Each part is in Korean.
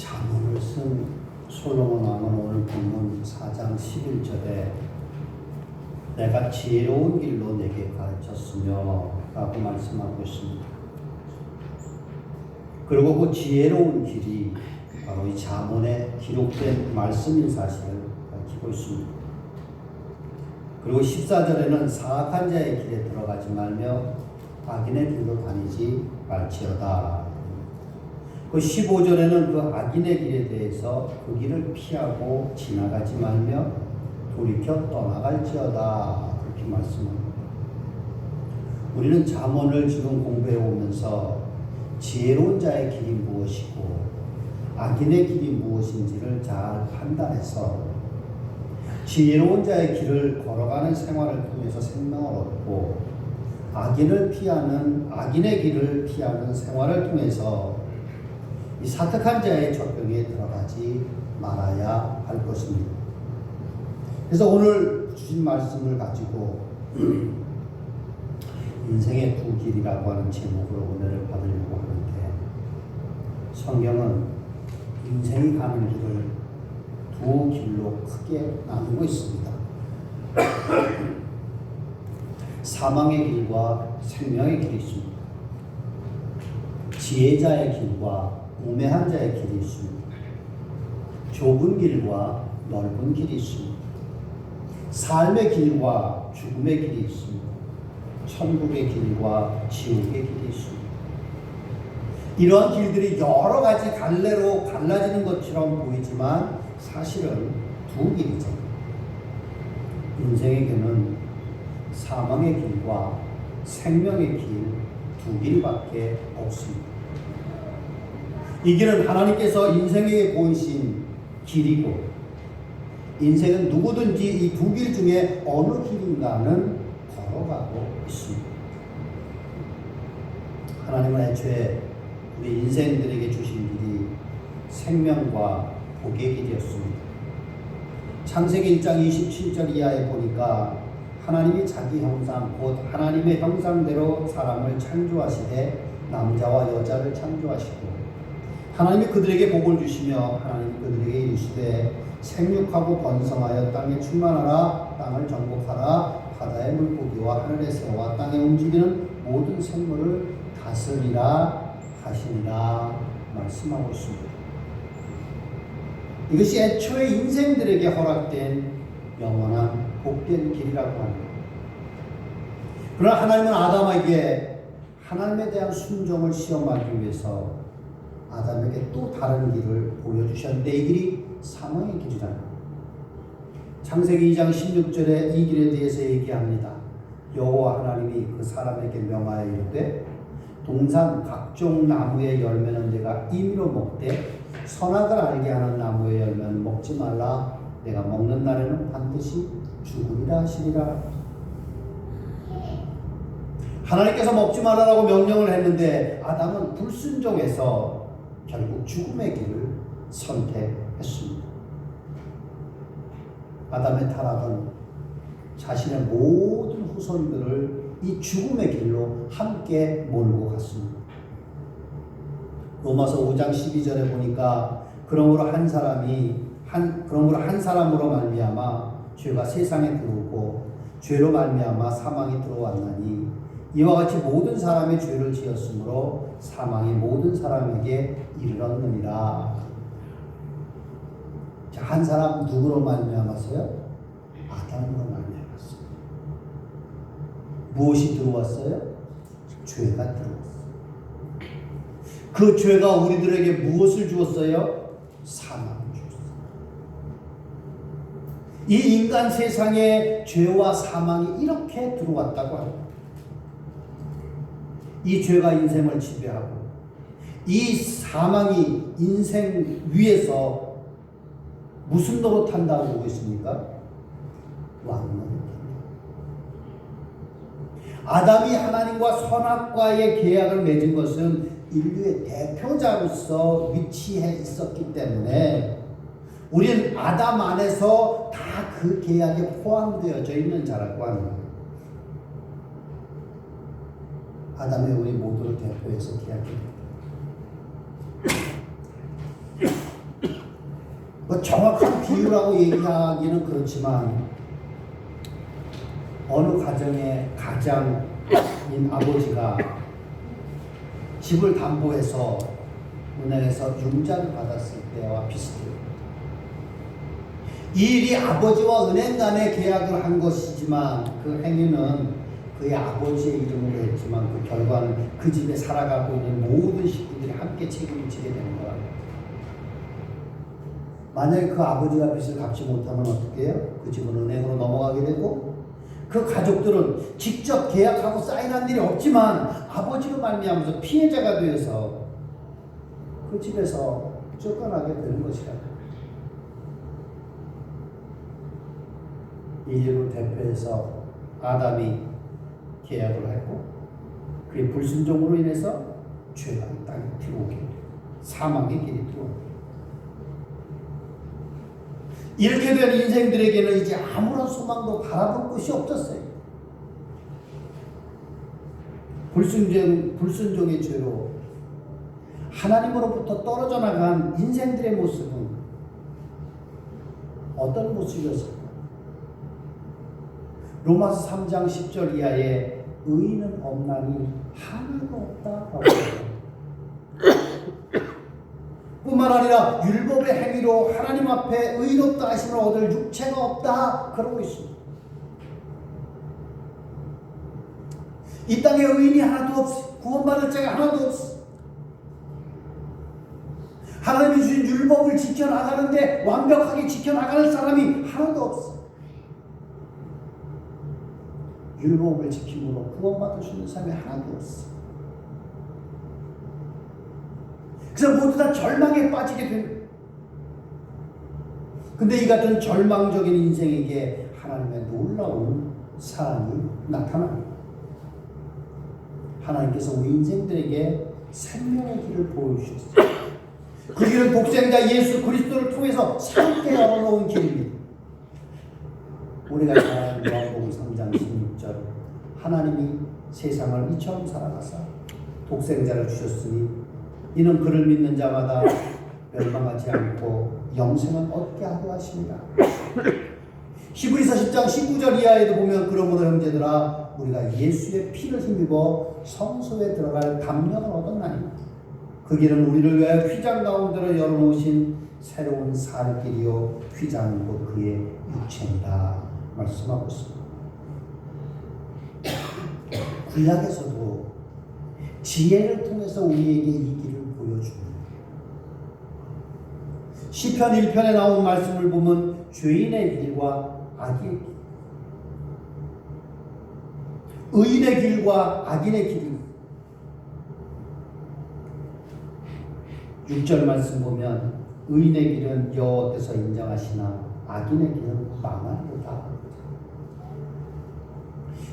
잠언을 쓴 솔로몬 왕은 오늘 본문 4장 11절에 내가 지혜로운 길로 내게 가르쳤으며 라고 말씀하고 있습니다. 그리고 그 지혜로운 길이 바로 이 잠언에 기록된 말씀인 사실을 밝히고 있습니다. 그리고 14절에는 사악한 자의 길에 들어가지 말며 악인의 길로 다니지 말지어다. 그 15절에는 그 악인의 길에 대해서 그 길을 피하고 지나가지 말며 돌이켜 떠나갈지어다. 그렇게 말씀합니다. 우리는 잠언을 지금 공부해 오면서 지혜로운 자의 길이 무엇이고 악인의 길이 무엇인지를 잘 판단해서 지혜로운 자의 길을 걸어가는 생활을 통해서 생명을 얻고 악인의 길을 피하는 생활을 통해서 이 사특한 자의 젖병에 들어가지 말아야 할 것입니다. 그래서 오늘 주신 말씀을 가지고 인생의 두 길이라고 하는 제목으로 은혜를 받으려고 하는데, 성경은 인생이 가는 길을 두 길로 크게 나누고 있습니다. 사망의 길과 생명의 길이 있습니다. 지혜자의 길과 우매한 자의 길이 있습니다. 좁은 길과 넓은 길이 있습니다. 삶의 길과 죽음의 길이 있습니다. 천국의 길과 지옥의 길이 있습니다. 이러한 길들이 여러 가지 갈래로 갈라지는 것처럼 보이지만 사실은 두 길이죠. 인생에게는 사망의 길과 생명의 길 두 길밖에 없습니다. 이 길은 하나님께서 인생에게 보이신 길이고, 인생은 누구든지 이 두 길 중에 어느 길인가는 걸어가고 있습니다. 하나님은 애초에 우리 인생들에게 주신 길이 생명과 복의 길이었습니다. 창세기 1장 27절 이하에 보니까 하나님이 자기 형상 곧 하나님의 형상대로 사람을 창조하시되 남자와 여자를 창조하시고 하나님이 그들에게 복을 주시며 하나님이 그들에게 이르시되 생육하고 번성하여 땅에 충만하라. 땅을 정복하라. 바다의 물고기와 하늘의 새와 땅에 움직이는 모든 생물을 다스리라 하시니라 말씀하고 있습니다. 이것이 애초에 인생들에게 허락된 영원한 복된 길이라고 합니다. 그러나 하나님은 아담에게 하나님에 대한 순종을 시험하기 위해서 아담에게 또 다른 길을 보여주셨는데, 이 길이 사망의 길이잖아요. 창세기 2장 16절에 이 길에 대해서 얘기합니다. 여호와 하나님이 그 사람에게 명하여 이르되 동산 각종 나무의 열매는 내가 임의로 먹되 선악을 알게 하는 나무의 열매는 먹지 말라. 내가 먹는 날에는 반드시 죽으리라 하시리라. 하나님께서 먹지 말라라고 명령을 했는데 아담은 불순종해서 결국 죽음의 길을 선택했습니다. 아담의 타락은 자신의 모든 후손들을 이 죽음의 길로 함께 몰고 갔습니다. 로마서 5장 12절에 보니까 그러므로 한 사람으로 말미암아 죄가 세상에 들어오고 죄로 말미암아 사망이 들어왔나니 이와 같이 모든 사람의 죄를 지었으므로 사망이 모든 사람에게 이르렀느니라. 자, 한 사람 누구로 말미암았어요? 아담으로 말미암았어요. 무엇이 들어왔어요? 죄가 들어왔어요. 그 죄가 우리들에게 무엇을 주었어요? 사망을 주었어요. 이 인간 세상에 죄와 사망이 이렇게 들어왔다고 합니다. 이 죄가 인생을 지배하고 이 사망이 인생 위에서 무슨 노릇 한다고 보고 있습니까? 왕노릇. 아담이 하나님과 선악과의 계약을 맺은 것은 인류의 대표자로서 위치해 있었기 때문에 우리는 아담 안에서 다 그 계약에 포함되어져 있는 자라고 합니다. 아담이 우리 모두를 대표해서 계약합니다. 뭐 정확한 비유라고 얘기하기는 그렇지만 어느 가정의 가장인 아버지가 집을 담보해서 은행에서 융자를 받았을 때와 비슷해요. 이 일이 아버지와 은행 간의 계약을 한 것이지만 그 행위는 그의 아버지의 이름으로 했지만 그 결과는 그 집에 살아가고 있는 모든 식구들이 함께 책임을 지게 되는 거야. 만약에 그 아버지가 빚을 갚지 못하면 어떻게 해요? 그 집은 은행으로 넘어가게 되고 그 가족들은 직접 계약하고 사인한 일이 없지만 아버지로 말미암아서 피해자가 되어서 그 집에서 쫓겨나게 되는 것이라. 인류를 대표해서 아담이 계약을 했고 그의 불순종으로 인해서 죄가 이 땅에 들어오게 돼요. 사망의 길이 들어오게. 이렇게 된 인생들에게는 이제 아무런 소망도 바라볼 것이 없었어요. 불순종의 죄로 하나님으로부터 떨어져 나간 인생들의 모습은 어떤 모습이었을까? 로마서 3장 10절 이하에 의인은 없나니 하나도 없다라고 합니다. 뿐만 아니라 율법의 행위로 하나님 앞에 의롭다 하심을 얻을 육체가 없다 그러고 있습니다. 이 땅에 의인이 하나도 없어. 구원받을 자가 하나도 없어. 하나님이 주신 율법을 지켜나가는데 완벽하게 지켜나가는 사람이 하나도 없어. 율법을 지킴으로 구원받을 수 있는 사람이 하나도 없어. 그래서 모두 다 절망에 빠지게 됩니다. 근데 이 같은 절망적인 인생에게 하나님의 놀라운 사랑이 나타납니다. 하나님께서 우리 인생들에게 생명의 길을 보여주셨어요. 그 길은 독생자 예수 그리스도를 통해서 새롭게 열어놓은 길입니다. 우리가 잘 아는 요한복음 3장 16절 하나님이 세상을 이처럼 사랑하사 독생자를 주셨으니 이는 그를 믿는 자마다 멸망하지 않고 영생을 얻게 하려 하십니다. 히브리서 10장 19절 이하에도 보면 그러므로 형제들아 우리가 예수의 피를 힘입어 성소에 들어갈 담력을 얻었나니 그 길은 우리를 위하여 휘장 가운데로 열어놓으신 새로운 살 길이요 휘장은 곧 그의 육체이다 말씀하고 있습니다. 구약에서도 지혜를 통해서 우리에게 이 길을 보여줍니다. 시편 1편에 나온 말씀을 보면 죄인의 길과 악의 길, 의인의 길과 악인의 길이 6절 말씀 보면 의인의 길은 여호와께서 인정하시나 악인의 길은 망하리로다.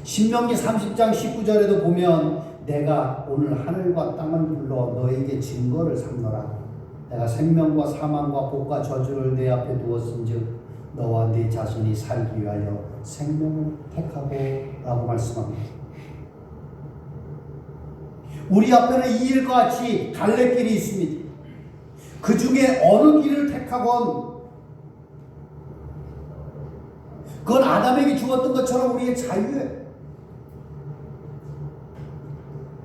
신명기 30장 19절에도 보면 내가 오늘 하늘과 땅을 불러 너에게 증거를 삼노라. 내가 생명과 사망과 복과 저주를 내 앞에 두었은즉 너와 네 자손이 살기 위하여 생명을 택하고 라고 말씀합니다. 우리 앞에는 이 일과 같이 갈래길이 있습니다. 그 중에 어느 길을 택하건 그건 아담에게 주었던 것처럼 우리의 자유예요.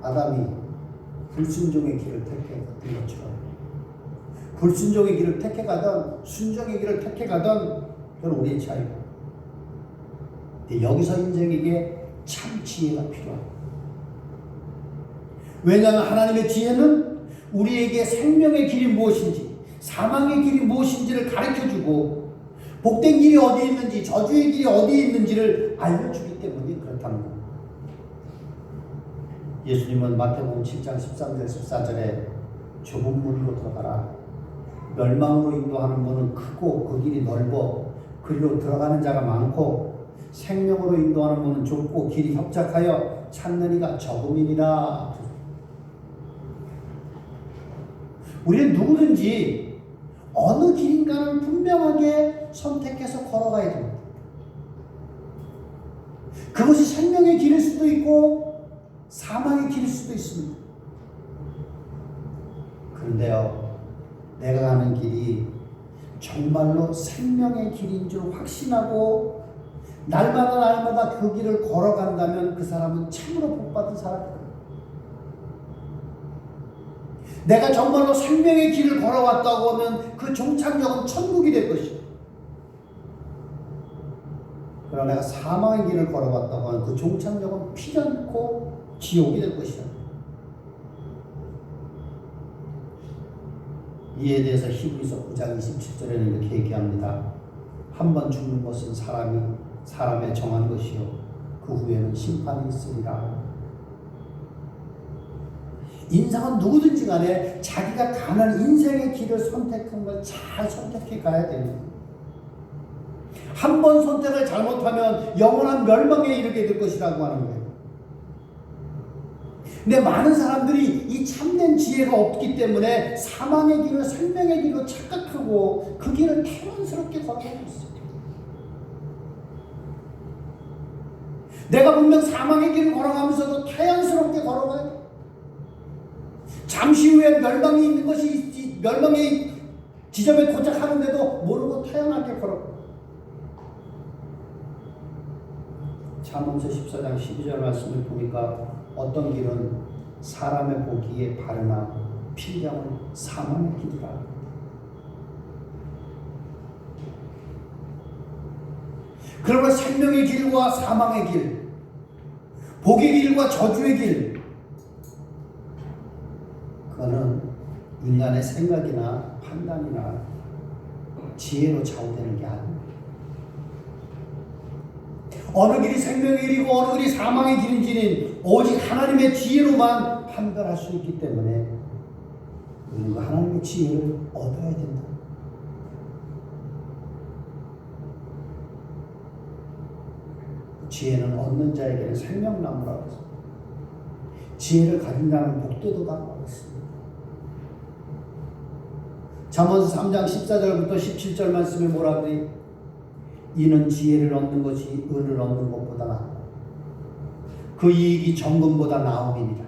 아담이 불순종의 길을 택했던 것처럼 불순종의 길을 택해가던 순종의 길을 택해가던 그건 우리의 자유예요. 근데 여기서 인생에게 참 지혜가 필요합니다. 왜냐하면 하나님의 지혜는 우리에게 생명의 길이 무엇인지 사망의 길이 무엇인지를 가르쳐주고 복된 길이 어디에 있는지 저주의 길이 어디에 있는지를 알려주기 때문에 그렇다는 겁니다. 예수님은 마태복음 7장 13절 14절에 좁은 문으로 들어가라. 멸망으로 인도하는 문은 크고 그 길이 넓어 그리로 들어가는 자가 많고 생명으로 인도하는 문은 좁고 길이 협착하여 찾는 이가 적음이니라. 우리는 누구든지 어느 길인가를 분명하게 선택해서 걸어가야 됩니다. 그것이 생명의 길일 수도 있고 사망의 길일 수도 있습니다. 그런데요, 내가 가는 길이 정말로 생명의 길인 줄 확신하고 날마다 그 길을 걸어간다면 그 사람은 참으로 복받은 사람이다. 내가 정말로 생명의 길을 걸어왔다고 하면 그 종착역은 천국이 될 것이다. 그러나 내가 사망의 길을 걸어왔다고 하면 그 종착역은 피련코 지옥이 될 것이다. 이에 대해서 히브리서 9장 27절에는 이렇게 얘기합니다. 한 번 죽는 것은 사람의 정한 것이요 그 후에는 심판이 있으리라. 인생은 누구든지 간에 자기가 가는 인생의 길을 선택한 걸 잘 선택해 가야 됩니다. 한 번 선택을 잘못하면 영원한 멸망에 이르게 될 것이라고 하는 거예요. 근데 많은 사람들이 이 참된 지혜가 없기 때문에 사망의 길을 생명의 길로 착각하고 그 길을 태연스럽게 걸어가고 있어요. 내가 분명 사망의 길을 걸어가면서도 태연스럽게 걸어가야 돼. 잠시 후에 멸망이 있는 것이 멸망의 지점에 도착하는데도 모르고 태연하게 걸어가. 잠언서 14장 12절 말씀을 보니까 어떤 길은 사람의 보기에 바르나 필경은 사망의 길이라. 그러나 생명의 길과 사망의 길, 복의 길과 저주의 길, 그거는 인간의 생각이나 판단이나 지혜로 좌우되는 게 아닙니다. 어느 길이 생명의 길이고 어느 길이 사망의 길인지는 오직 하나님의 지혜로만 판단할 수 있기 때문에 우리는 그 하나님의 지혜를 얻어야 된다. 지혜는 얻는 자에게는 생명나무라고 했습니다. 지혜를 가진 자는 복되도 받고 있습니다. 잠언서 3장 14절부터 17절 말씀에 뭐라고 해요? 이는 지혜를 얻는 것이 은을 얻는 것보다 나아 그 이익이 정금보다 나음이니라.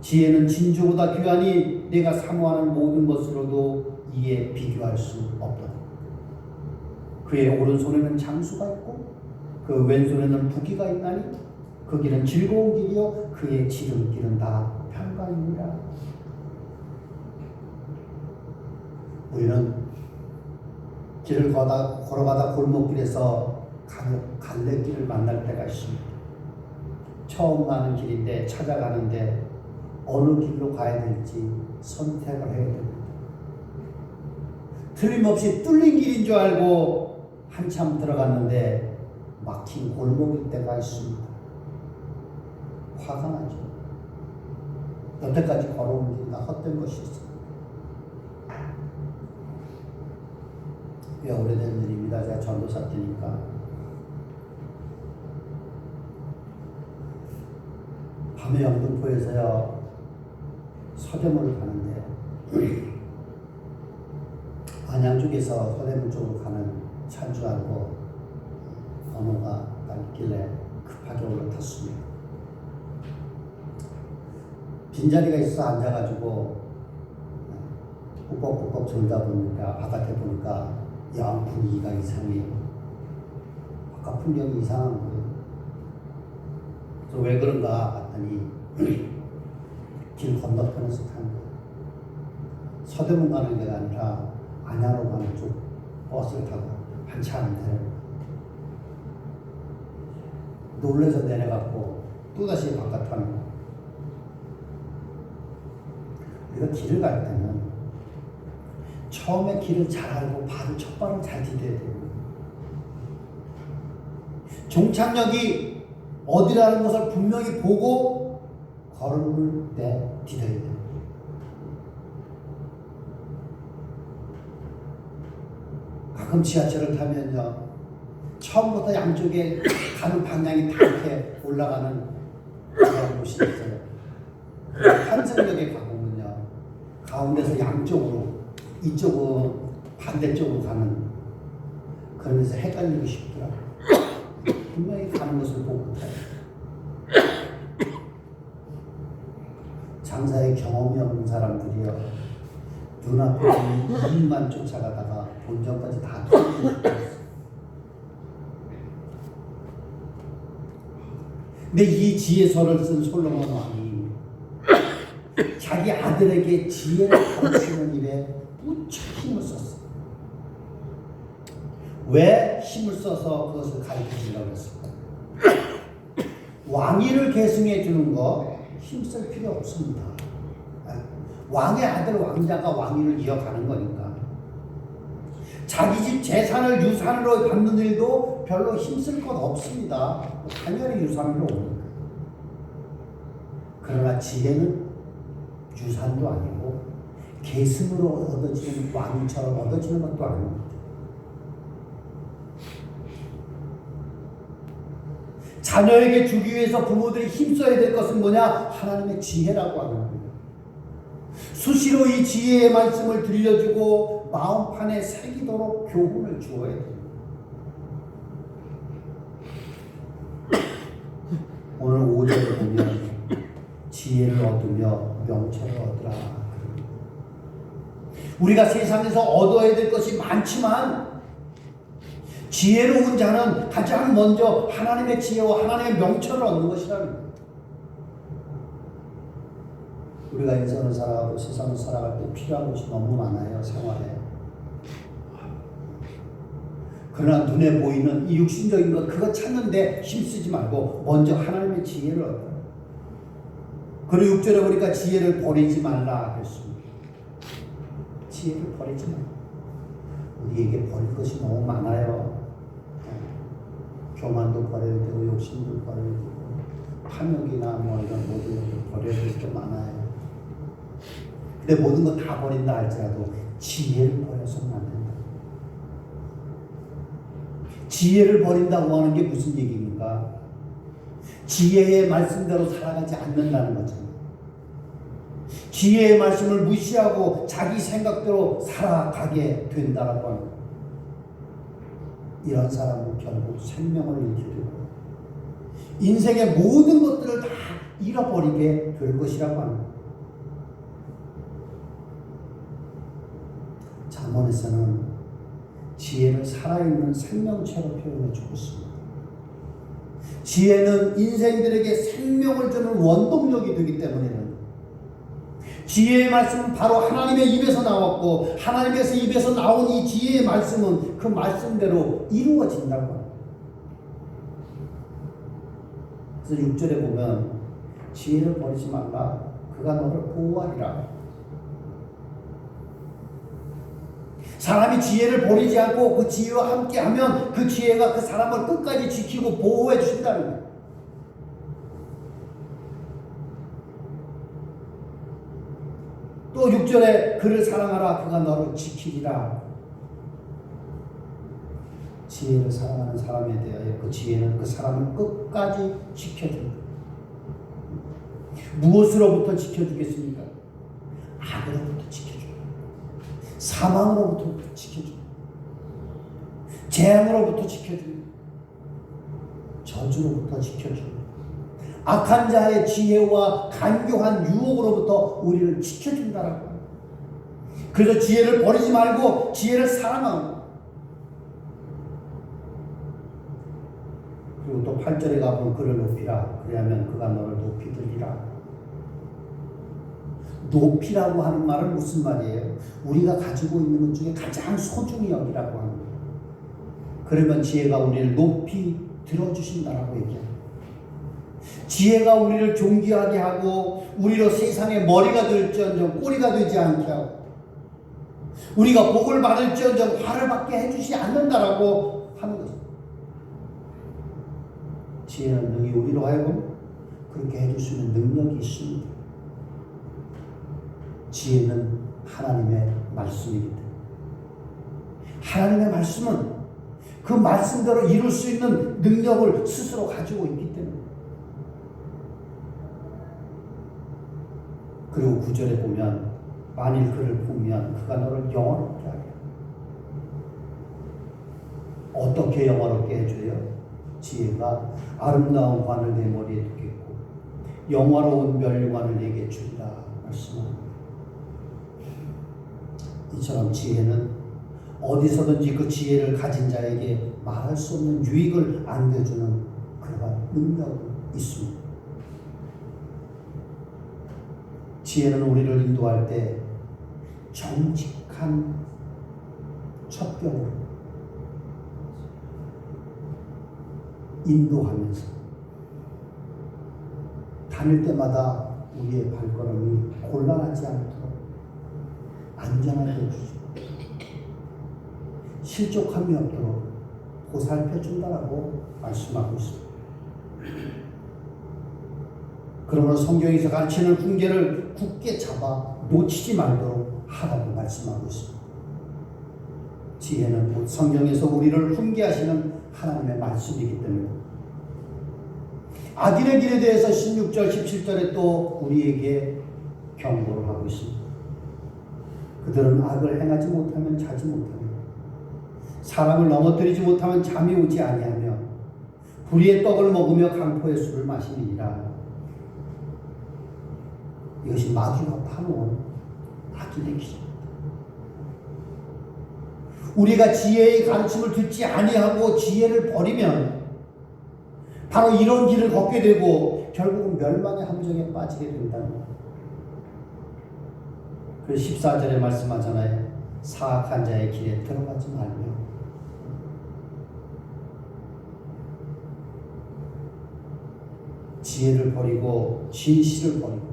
지혜는 진주보다 귀하니 내가 사모하는 모든 것으로도 이에 비교할 수 없도다. 그의 오른손에는 장수가 있고 그 왼손에는 부귀가 있나니 그 길은 즐거운 길이요 그의 지름길은 다 평강이니라. 우리는 길을 걸어가다 골목길에서 갈래길을 만날 때가 있습니다. 처음 가는 길인데 찾아가는데 어느 길로 가야 될지 선택을 해야 됩니다. 틀림없이 뚫린 길인 줄 알고 한참 들어갔는데 막힌 골목일 때가 있습니다. 화가 나죠. 여태까지 걸어온 길이 다 헛된 것이 있습니다. 꽤 오래된 일입니다. 제가 전도사 때니까. 밤에 영등포에서요 서대문을 가는데 안양 쪽에서 서대문 쪽으로 가는 차인 줄 알고 번호가 딱 있길래 급하게 올라탔습니다. 빈자리가 있어서 앉아가지고 꾸벅꾸벅 졸다 보니까 바깥에 보니까 영 분위기가 이상해요. 바깥 풍경이 이상한 거예요. 그래서 왜 그런가 봤더니 길 건너편에서 타는 거예요. 서대문 가는 데가 아니라 안양으로 가는 쪽 버스를 타고 한참 안 돼요. 놀래서 내려갔고 또다시 바깥 타는 거예요. 우리가 길을 갈 때는 처음에 길을 잘 알고 첫 발을 잘 디뎌야 돼요. 종착역이 어디라는 것을 분명히 보고 걸음을 디뎌야 돼요. 가끔 지하철을 타면요 처음부터 양쪽에 가는 방향이 다 이렇게 올라가는 그런 곳이 있어요. 환승역에 가보면요 가운데서 양쪽으로 이쪽은 반대쪽으로 가는 그러면서 헷갈리기 쉽더라고요. 분명히 가는 것을 보고 타요. 장사에 경험이 없는 사람들이요 눈앞에 있는 이익만 쫓아가다가 본전까지 다 털어버렸어. 근데 이 지혜서를 쓴 솔로몬 왕이 자기 아들에게 지혜를 가르치는 일에 무척 힘을 썼어. 왜 힘을 써서 그것을 가르치려고 했을까? 왕위를 계승해 주는 거 힘쓸 필요 없습니다. 왕의 아들 왕자가 왕위를 이어가는 거니까. 자기 집 재산을 유산으로 받는 일도 별로 힘쓸 것 없습니다. 당연히 유산으로 오는 거예요. 그러나 지혜는 유산도 아니고 계승으로 얻어지는 왕처럼 얻어지는 것도 아닙니다. 자녀에게 주기 위해서 부모들이 힘써야 될 것은 뭐냐? 하나님의 지혜라고 하는 겁니다. 수시로 이 지혜의 말씀을 들려주고 마음판에 새기도록 교훈을 주어야 됩니다. 오늘 5절을 보면 지혜를 얻으며 명철을 얻으라. 우리가 세상에서 얻어야 될 것이 많지만 지혜로운 자는 가장 먼저 하나님의 지혜와 하나님의 명철을 얻는 것이라는 거예요. 우리가 인생을 살아가고 세상을 살아갈 때 필요한 것이 너무 많아요. 생활에. 그러나 눈에 보이는 이 육신적인 것 그거 찾는데 힘쓰지 말고 먼저 하나님의 지혜를 얻어요. 그리고 6절에 보니까 지혜를 버리지 말라 그랬습니다. 지혜를 버리지 말라. 우리에게 버릴 것이 너무 많아요. 교만도 버려야 되고 욕심도 버려야 되고 탐욕이나 뭐 이런 모든 것도 버려야 될 게 많아요. 근데 모든 거 다 버린다 할지라도 지혜를 버려서는 안 된다. 지혜를 버린다고 하는 게 무슨 얘기입니까? 지혜의 말씀대로 살아가지 않는다는 거죠. 지혜의 말씀을 무시하고 자기 생각대로 살아가게 된다라고 하는 거예요. 이런 사람은 결국 생명을 잃게 되고 인생의 모든 것들을 다 잃어버리게 될 것이라고 하는 거예요. 잠언에서는 지혜를 살아있는 생명체로 표현해 주고 있습니다. 지혜는 인생들에게 생명을 주는 원동력이 되기 때문에 지혜의 말씀은 바로 하나님의 입에서 나왔고 하나님께서 입에서 나온 이 지혜의 말씀은 그 말씀대로 이루어진다고 합니다. 그래서 6절에 보면 지혜를 버리지 말라. 그가 너를 보호하리라. 사람이 지혜를 버리지 않고 그 지혜와 함께하면 그 지혜가 그 사람을 끝까지 지키고 보호해 주신다는 거예요. 또 6절에 그를 사랑하라. 그가 너를 지키리라. 지혜를 사랑하는 사람에 대하여 그 지혜는 그 사람을 끝까지 지켜줍니다. 무엇으로부터 지켜주겠습니까? 악으로부터 지켜줍니다. 사망으로부터 지켜줍니다. 재앙으로부터 지켜줍니다. 저주로부터 지켜줍니다. 악한 자의 지혜와 간교한 유혹으로부터 우리를 지켜준다라고 합니다. 그래서 지혜를 버리지 말고 지혜를 사랑하고 그리고 또 8절에 가보면 그를 높이라. 그래야면 그가 너를 높이 들리라. 높이라고 하는 말은 무슨 말이에요? 우리가 가지고 있는 것 중에 가장 소중히 여기라고 하는 거예요. 그러면 지혜가 우리를 높이 들어주신다라고 얘기합니다. 지혜가 우리를 존귀하게 하고 우리로 세상의 머리가 될지언정 꼬리가 되지 않게 하고 우리가 복을 받을지언정 화를 받게 해주지 않는다라고 하는 것입니다. 지혜는 능히 우리로 하여금 그렇게 해줄 수 있는 능력이 있습니다. 지혜는 하나님의 말씀이기 때문에 하나님의 말씀은 그 말씀대로 이룰 수 있는 능력을 스스로 가지고 있기 때문에 그리고 9절에 보면 만일 그를 보면 그가 너를 영화롭게 하리라. 어떻게 영화롭게 해줘요? 지혜가 아름다운 관을 내 머리에 두겠고 영화로운 멸관을 내게 주리라 말씀합니다. 이처럼 지혜는 어디서든지 그 지혜를 가진 자에게 말할 수 없는 유익을 안겨주는 그러한 능력이 있습니다. 지혜는 우리를 인도할 때 정직한 첩경으로 인도하면서 다닐 때마다 우리의 발걸음이 곤란하지 않도록 안전하게 해주시고 실족함이 없도록 보살펴준다라고 말씀하고 있습니다. 그러므로 성경에서 가르치는 훈계를 굳게 잡아 놓치지 말도록 하라고 말씀하고 있습니다. 지혜는 곧 성경에서 우리를 훈계하시는 하나님의 말씀이기 때문에 악인의 길에 대해서 16절, 17절에 또 우리에게 경고를 하고 있습니다. 그들은 악을 행하지 못하면 자지 못하며 사람을 넘어뜨리지 못하면 잠이 오지 아니하며 불의의 떡을 먹으며 강포의 술을 마시니라. 이것이 마귀가 파놓은 악인의 길입니다. 우리가 지혜의 가르침을 듣지 아니하고 지혜를 버리면 바로 이런 길을 걷게 되고 결국은 멸망의 함정에 빠지게 된다는 것. 그래서 14절에 말씀하잖아요. 사악한 자의 길에 들어가지 말며 지혜를 버리고 진실을 버리고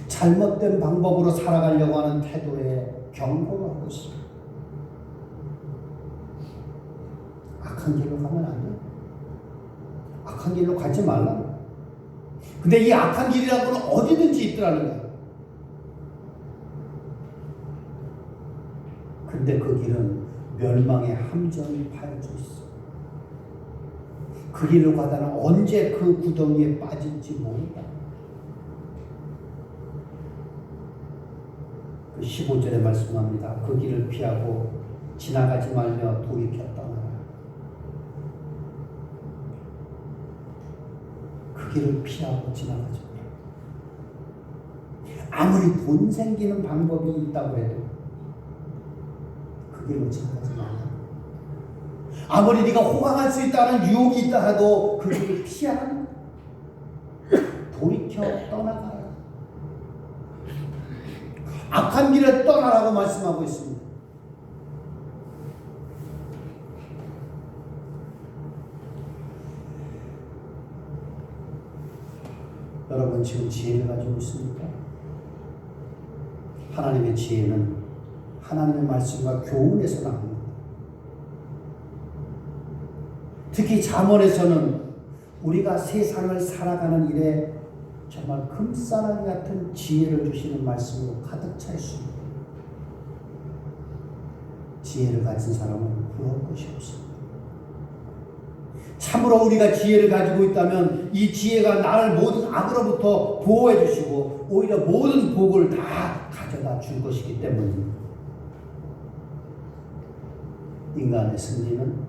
잘못된 방법으로 살아가려고 하는 태도에 경고를 하고 있습니다. 악한 길로 가면 안 돼요. 악한 길로 가지 말라. 근데 이 악한 길이라는 건 어디든지 있더라는 거예요. 근데 그 길은 멸망의 함정이 파여져 있어. 그 길로 가다는 언제 그 구덩이에 빠질지 모른다. 그 15절에 말씀합니다. 그 길을 피하고 지나가지 말며 돌이켜 떠나라. 그 길을 피하고 지나가지 마라. 아무리 돈 생기는 방법이 있다고 해도 그 길로 지나가지 마라. 아무리 네가 호강할 수 있다는 유혹이 있다 해도 그 길을 피하라. 돌이켜 떠나가라. 악한 길을 떠나라고 말씀하고 있습니다. 여러분 지금 지혜를 가지고 있습니까? 하나님의 지혜는 하나님의 말씀과 교훈에서 나옵니다. 특히 잠언에서는 우리가 세상을 살아가는 일에 정말 금싸라기 같은 지혜를 주시는 말씀으로 가득 차 있습니다. 지혜를 가진 사람은 부러울 것이 없습니다. 참으로 우리가 지혜를 가지고 있다면 이 지혜가 나를 모든 악으로부터 보호해 주시고 오히려 모든 복을 다 가져다 줄 것이기 때문입니다. 인간의 승리는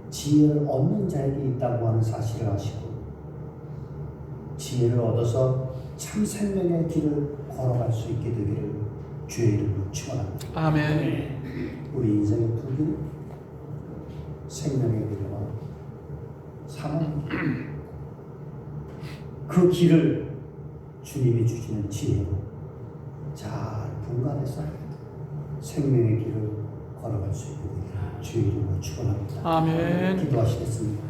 지혜를 얻는 자에게 있다고 하는 사실을 아시고 지혜를 얻어서 참 생명의 길을 걸어갈 수 있게 되기를 주의 이름으로 축원합니다. 아멘. 우리 인생의 두 길, 생명의 길과 사망의 길, 그 길을 주님이 주시는 지혜로 잘 분간해서 생명의 길을 걸어갈 수 있게 되기를 주의 이름으로 축원합니다. 아멘. 기도하시겠습니다.